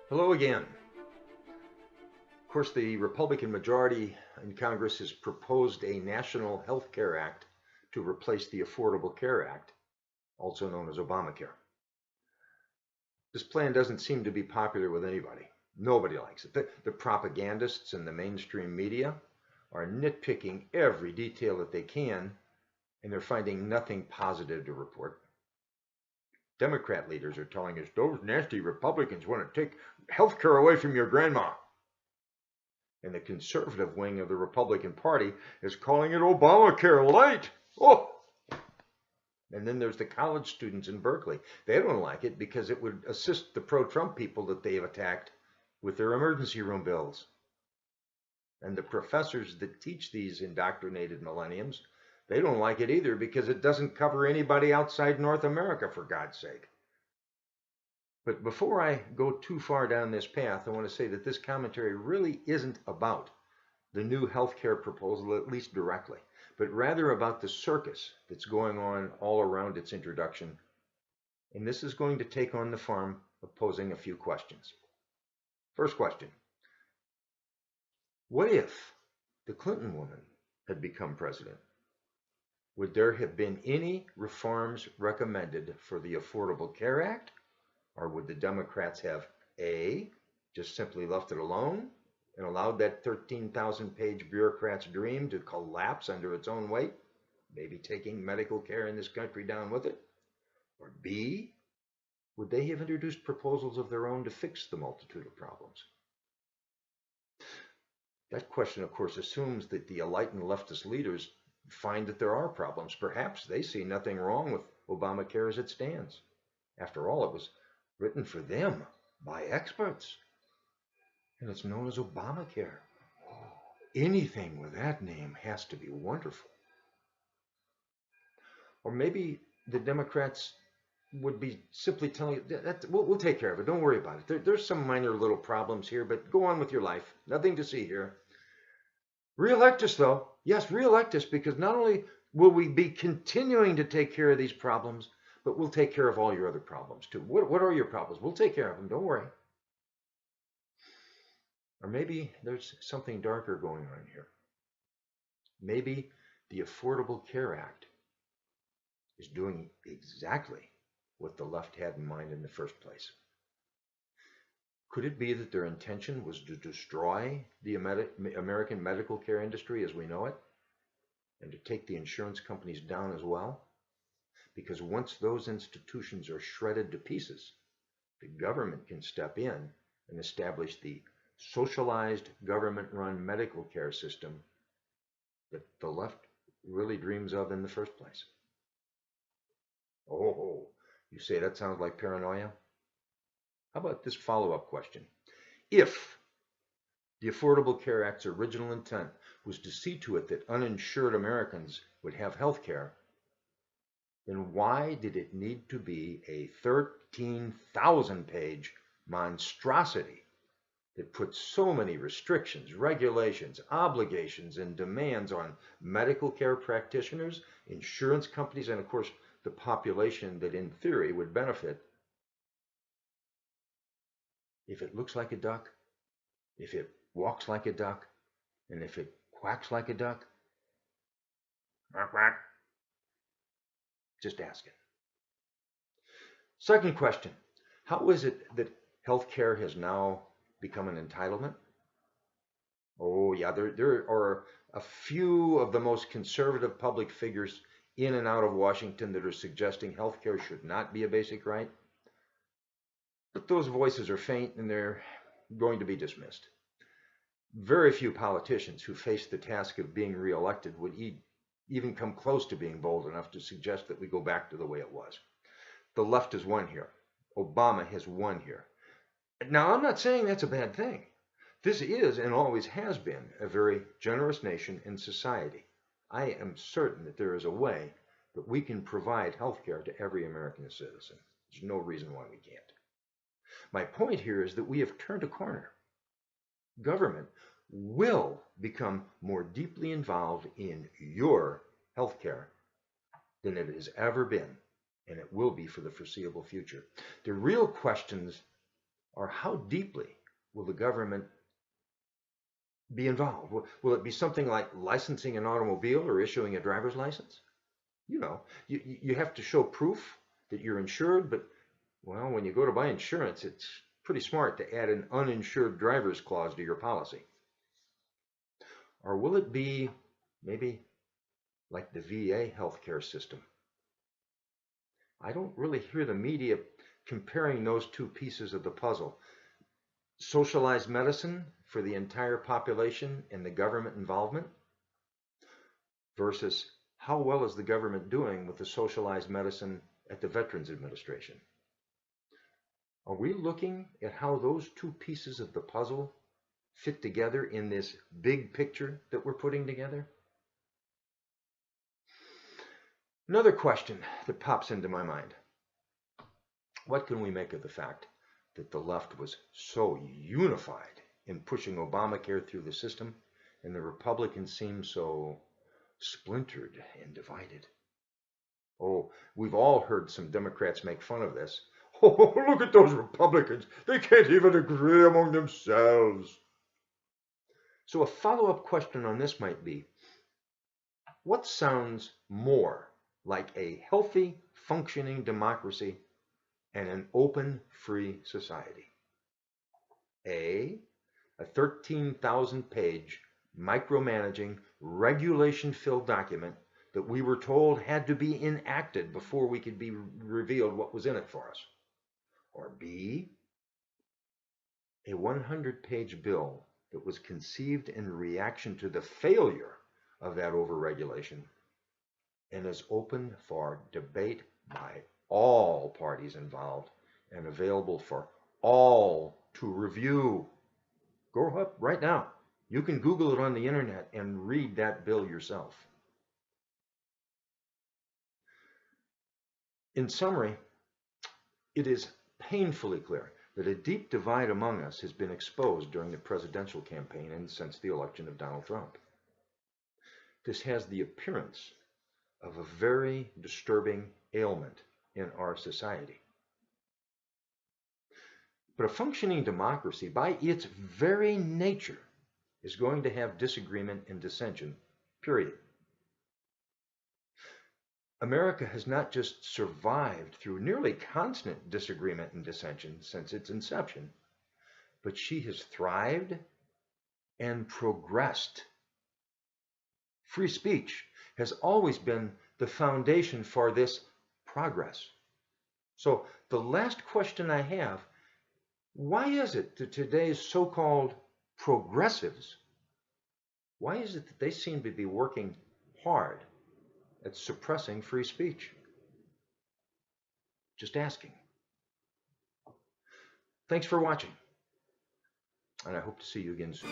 Hello again. Of course, the Republican majority in Congress has proposed a National Health Care Act to replace the Affordable Care Act, also known as Obamacare. This plan doesn't seem to be popular with anybody. Nobody likes it. The propagandists and the mainstream media are nitpicking every detail that they can, and they're finding nothing positive to report. Democrat leaders are telling us those nasty Republicans want to take health care away from your grandma. And the conservative wing of the Republican Party is calling it Obamacare light. Oh! And then there's the college students in Berkeley. They don't like it because it would assist the pro-Trump people that they have attacked with their emergency room bills. And the professors that teach these indoctrinated millenniums, they don't like it either because it doesn't cover anybody outside North America, for God's sake. But before I go too far down this path, I want to say that this commentary really isn't about the new healthcare proposal, at least directly, but rather about the circus that's going on all around its introduction. And this is going to take on the form of posing a few questions. First question: what if the Clinton woman had become president? Would there have been any reforms recommended for the Affordable Care Act? Or would the Democrats have A, just simply left it alone and allowed that 13,000-page bureaucrat's dream to collapse under its own weight, maybe taking medical care in this country down with it? Or B, would they have introduced proposals of their own to fix the multitude of problems? That question, of course, assumes that the enlightened leftist leaders find that there are problems. Perhaps they see nothing wrong with Obamacare as it stands. After all, it was written for them by experts, and it's known as Obamacare. Anything with that name has to be wonderful. Or maybe the Democrats would be simply telling you that we'll take care of it. Don't worry about it. There's some minor little problems here, but go on with your life. Nothing to see here. Re-elect us, though. Yes, re-elect us, because not only will we be continuing to take care of these problems, but we'll take care of all your other problems too. What are your problems? We'll take care of them. Don't worry. Or maybe there's something darker going on here. Maybe the Affordable Care Act is doing exactly what the left had in mind in the first place. Could it be that their intention was to destroy the American medical care industry as we know it, and to take the insurance companies down as well? Because once those institutions are shredded to pieces, the government can step in and establish the socialized, government-run medical care system that the left really dreams of in the first place. Oh, you say that sounds like paranoia? How about this follow-up question? If the Affordable Care Act's original intent was to see to it that uninsured Americans would have health care, then why did it need to be a 13,000-page monstrosity that puts so many restrictions, regulations, obligations, and demands on medical care practitioners, insurance companies, and of course the population that in theory would benefit? If it looks like a duck, if it walks like a duck, and if it quacks like a duck, quack, quack. Just asking. Second question: how is it that healthcare has now become an entitlement? Oh yeah, there are a few of the most conservative public figures in and out of Washington that are suggesting healthcare should not be a basic right. But those voices are faint and they're going to be dismissed. Very few politicians who face the task of being reelected would even come close to being bold enough to suggest that we go back to the way it was. The left has won here. Obama has won here. Now, I'm not saying that's a bad thing. This is and always has been a very generous nation and society. I am certain that there is a way that we can provide health care to every American citizen. There's no reason why we can't. My point here is that we have turned a corner. Government will become more deeply involved in your health care than it has ever been, and it will be for the foreseeable future. The real questions Or how deeply will the government be involved? Will it be something like licensing an automobile or issuing a driver's license? You have to show proof that you're insured, but well, when you go to buy insurance, it's pretty smart to add an uninsured driver's clause to your policy. Or will it be maybe like the VA healthcare system? I don't really hear the media comparing those two pieces of the puzzle. Socialized medicine for the entire population and the government involvement versus how well is the government doing with the socialized medicine at the Veterans Administration? Are we looking at how those two pieces of the puzzle fit together in this big picture that we're putting together? Another question that pops into my mind. What can we make of the fact that the left was so unified in pushing Obamacare through the system, and the Republicans seem so splintered and divided? Oh, we've all heard some Democrats make fun of this. Oh, look at those Republicans. They can't even agree among themselves. So a follow-up question on this might be, what sounds more like a healthy, functioning democracy and an open, free society? A 13,000-page micromanaging, regulation-filled document that we were told had to be enacted before we could be revealed what was in it for us. Or B, a 100-page bill that was conceived in reaction to the failure of that overregulation and is open for debate by all parties involved and available for all to review. Go up right now. You can Google it on the internet and read that bill yourself. In summary, it is painfully clear that a deep divide among us has been exposed during the presidential campaign and since the election of Donald Trump. This has the appearance of a very disturbing ailment in our society. But a functioning democracy, by its very nature, is going to have disagreement and dissension, period. America has not just survived through nearly constant disagreement and dissension since its inception, but she has thrived and progressed. Free speech has always been the foundation for this progress. So the last question I have, why is it that today's so-called progressives, why is it that they seem to be working hard at suppressing free speech? Just asking. Thanks for watching, and I hope to see you again soon.